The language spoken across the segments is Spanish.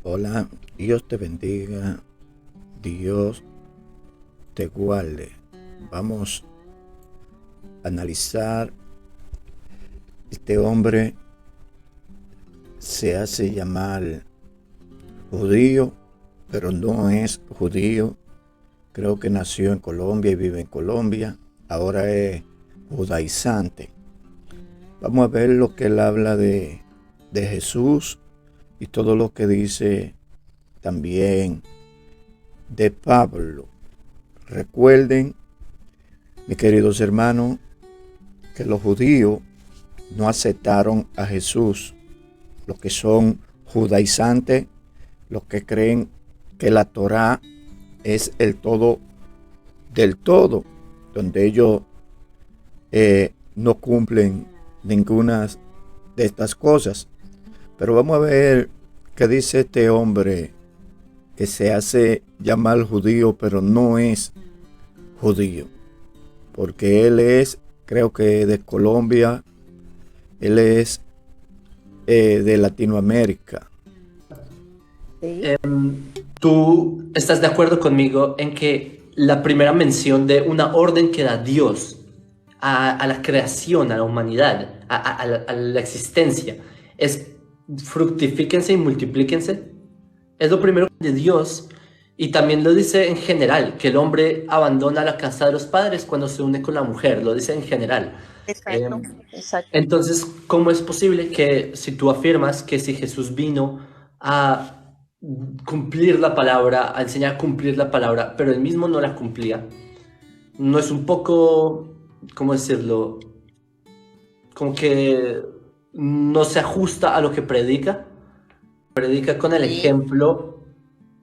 Hola, Dios te bendiga, Dios te guarde. Vamos a analizar. Este hombre se hace llamar judío, pero no es judío. Creo que nació en Colombia y vive en Colombia. Ahora es judaizante. Vamos a ver lo que él habla de Jesús y todo lo que dice también de Pablo. Recuerden, mis queridos hermanos, que los judíos no aceptaron a Jesús. Los que son judaizantes, los que creen que la Torá es el todo del todo, donde ellos no cumplen ninguna de estas cosas. Pero vamos a ver qué dice este hombre que se hace llamar judío, pero no es judío, porque él es, creo que de Colombia, él es de Latinoamérica. ¿Sí? ¿Tú estás de acuerdo conmigo en que la primera mención de una orden que da Dios a la creación, a la humanidad, a la existencia, es fructifíquense y multiplíquense? Es lo primero de Dios, y también lo dice en general, que el hombre abandona la casa de los padres cuando se une con la mujer, lo dice en general. Exacto, exacto. Entonces, ¿cómo es posible que si tú afirmas que si Jesús vino a cumplir la palabra, a enseñar a cumplir la palabra, pero él mismo no la cumplía? ¿No es un poco, cómo decirlo, como que no se ajusta a lo que predica? Predica con el ejemplo,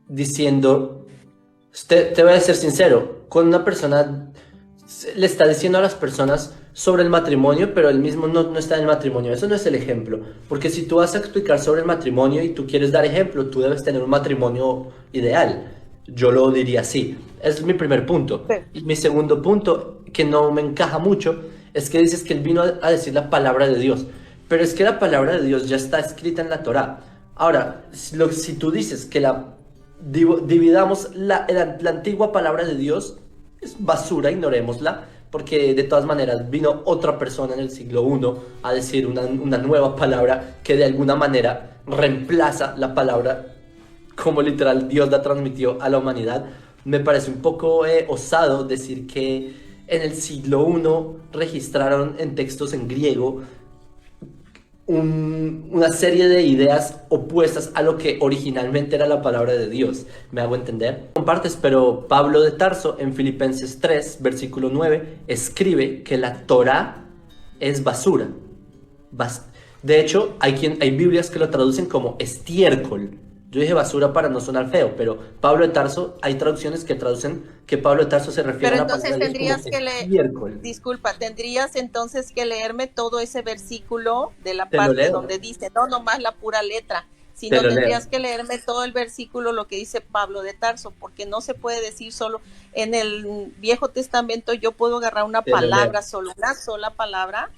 diciendo, te voy a ser sincero, cuando una persona le está diciendo a las personas sobre el matrimonio, pero él mismo no está en el matrimonio, eso no es el ejemplo, porque si tú vas a explicar sobre el matrimonio y tú quieres dar ejemplo, tú debes tener un matrimonio ideal. Yo lo diría así. Es mi primer punto. Sí. Y mi segundo punto, que no me encaja mucho, es que dices que él vino a decir la palabra de Dios, pero es que la palabra de Dios ya está escrita en la Torá. Ahora, si tú dices que dividamos la antigua palabra de Dios, es basura, ignorémosla, porque de todas maneras vino otra persona en el siglo I a decir una nueva palabra que de alguna manera reemplaza la palabra como literal Dios la transmitió a la humanidad. Me parece un poco osado decir que en el siglo I registraron en textos en griego una serie de ideas opuestas a lo que originalmente era la palabra de Dios. ¿Me hago entender? Compartes, pero Pablo de Tarso en Filipenses 3, versículo 9, escribe que la Torá es basura. De hecho, hay Biblias que lo traducen como estiércol. Yo dije basura para no sonar feo, pero Pablo de Tarso, hay traducciones que traducen que Pablo de Tarso se refiere Pero a la palabra entonces de Dios tendrías como que leer, estiércol. disculpa, tendrías entonces que leerme todo ese versículo de la Te lo parte leo, donde dice, no nomás la pura letra, te sino lo leo. tendrías que leerme todo el versículo, lo que dice Pablo de Tarso, porque no se puede decir solo en el Viejo Testamento. Yo puedo agarrar una Te lo leo. palabra, solo una sola palabra,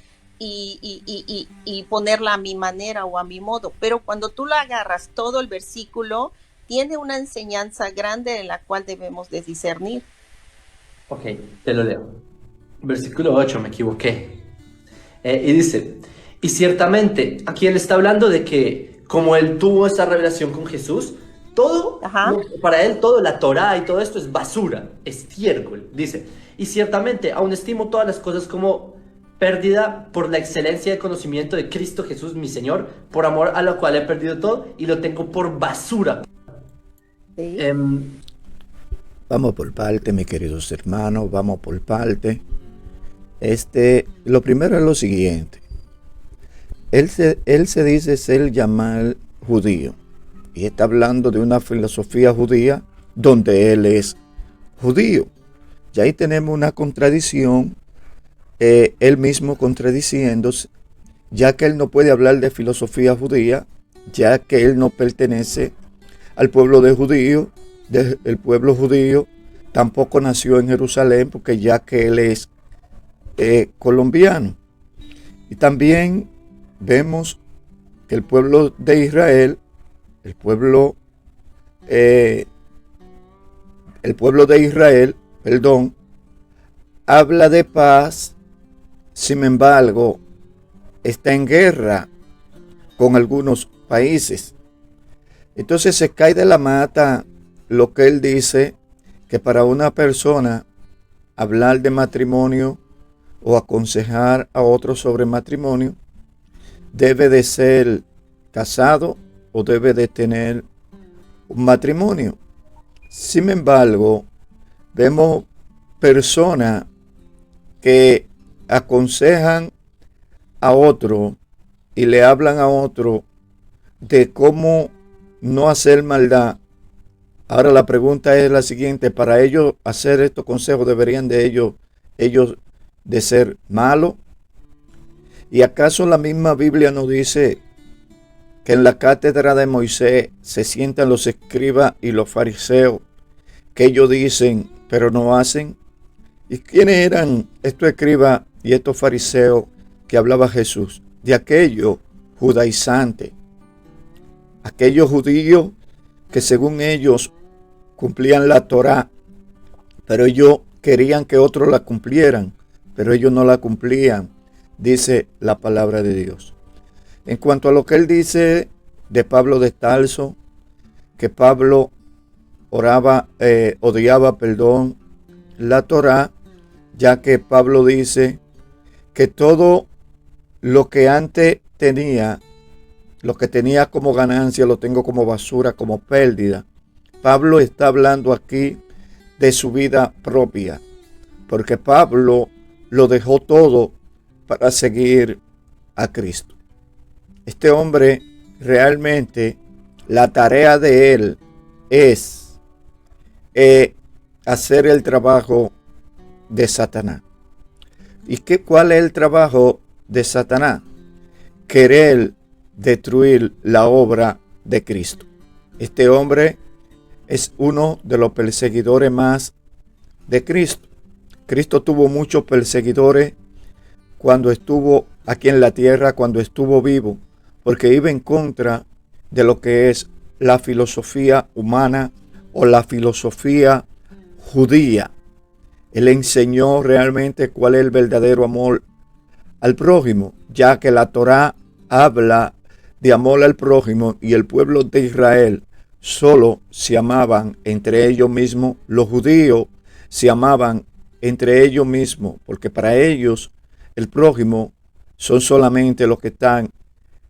y ponerla a mi manera o a mi modo, pero cuando tú la agarras todo el versículo, tiene una enseñanza grande en la cual debemos de discernir. Ok, te lo leo. Versículo 8, me equivoqué. Y dice, y ciertamente, aquí él está hablando de que como él tuvo esa revelación con Jesús, todo, Ajá. para él todo, la Torá y todo esto es basura, estiércol. Dice, y ciertamente aún estimo todas las cosas como pérdida por la excelencia de conocimiento de Cristo Jesús, mi Señor, por amor a lo cual he perdido todo y lo tengo por basura. Sí. Vamos por parte, mis queridos hermanos, vamos por parte. Lo primero es lo siguiente. Él se dice ser llamar judío y está hablando de una filosofía judía donde él es judío. Y ahí tenemos una contradicción, él mismo contradiciéndose, ya que él no puede hablar de filosofía judía, ya que él no pertenece al pueblo de judío, el pueblo judío tampoco nació en Jerusalén, porque ya que él es colombiano. Y también vemos que el pueblo de Israel, el pueblo el pueblo de Israel, habla de paz, sin embargo, está en guerra con algunos países. Entonces se cae de la mata lo que él dice, que para una persona hablar de matrimonio o aconsejar a otro sobre matrimonio, debe de ser casado o debe de tener un matrimonio. Sin embargo, vemos personas que aconsejan a otro y le hablan a otro de cómo no hacer maldad. Ahora la pregunta es la siguiente: para ellos hacer estos consejos, ¿deberían de ellos de ser malos? ¿Y acaso la misma Biblia nos dice que en la cátedra de Moisés se sientan los escribas y los fariseos, que ellos dicen pero no hacen? ¿Y quiénes eran estos escribas y estos fariseos que hablaba Jesús? De aquellos judaizantes, aquellos judíos que según ellos cumplían la Torá, pero ellos querían que otros la cumplieran, pero ellos no la cumplían, dice la palabra de Dios. En cuanto a lo que él dice de Pablo de Tarso, que Pablo odiaba la Torá, ya que Pablo dice que todo lo que antes tenía, lo que tenía como ganancia, lo tengo como basura, como pérdida. Pablo está hablando aquí de su vida propia, porque Pablo lo dejó todo para seguir a Cristo. Este hombre realmente, la tarea de él es hacer el trabajo de Satanás. ¿Y cuál es el trabajo de Satanás? Querer destruir la obra de Cristo. Este hombre es uno de los perseguidores más de Cristo. Cristo tuvo muchos perseguidores cuando estuvo aquí en la tierra, cuando estuvo vivo, porque iba en contra de lo que es la filosofía humana o la filosofía judía. Él enseñó realmente cuál es el verdadero amor al prójimo, ya que la Torá habla de amor al prójimo y el pueblo de Israel solo se amaban entre ellos mismos. Los judíos se amaban entre ellos mismos, porque para ellos el prójimo son solamente los que están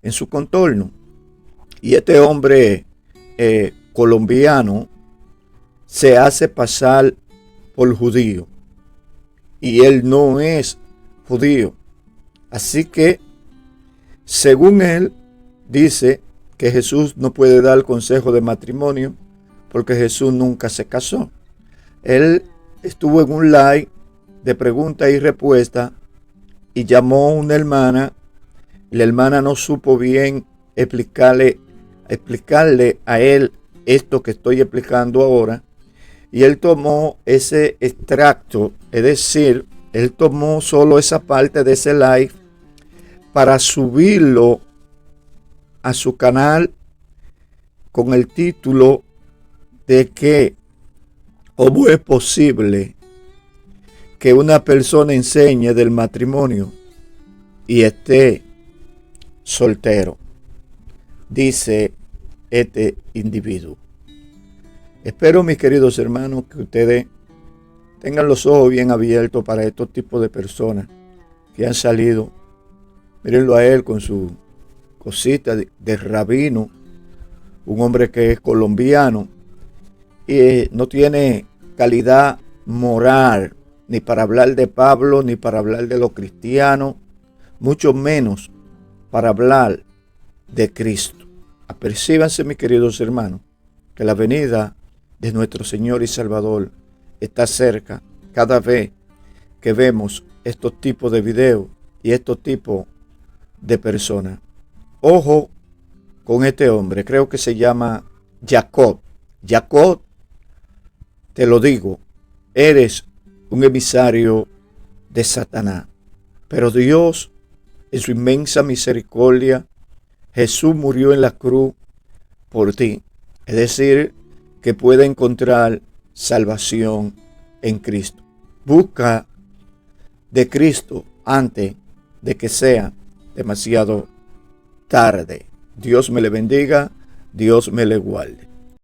en su contorno. Y este hombre colombiano se hace pasar por judío y él no es judío. Así que, según él, dice que Jesús no puede dar consejo de matrimonio porque Jesús nunca se casó. Él estuvo en un live de pregunta y respuesta y llamó a una hermana. La hermana no supo bien explicarle a él esto que estoy explicando ahora. Y él tomó ese extracto, es decir, él tomó solo esa parte de ese live para subirlo a su canal con el título de que ¿cómo es posible que una persona enseñe del matrimonio y esté soltero? Dice este individuo. Espero, mis queridos hermanos, que ustedes tengan los ojos bien abiertos para estos tipos de personas que han salido. Mírenlo a él con su cosita de rabino, un hombre que es colombiano y no tiene calidad moral ni para hablar de Pablo, ni para hablar de los cristianos, mucho menos para hablar de Cristo. Apercíbanse, mis queridos hermanos, que la venida de nuestro Señor y Salvador está cerca cada vez que vemos estos tipos de videos y estos tipos de personas. Ojo con este hombre, creo que se llama Jacob. Jacob, te lo digo, eres un emisario de Satanás. Pero Dios, en su inmensa misericordia, Jesús murió en la cruz por ti. Es decir, que pueda encontrar salvación en Cristo. Busca de Cristo antes de que sea demasiado tarde. Dios me le bendiga, Dios me le guarde.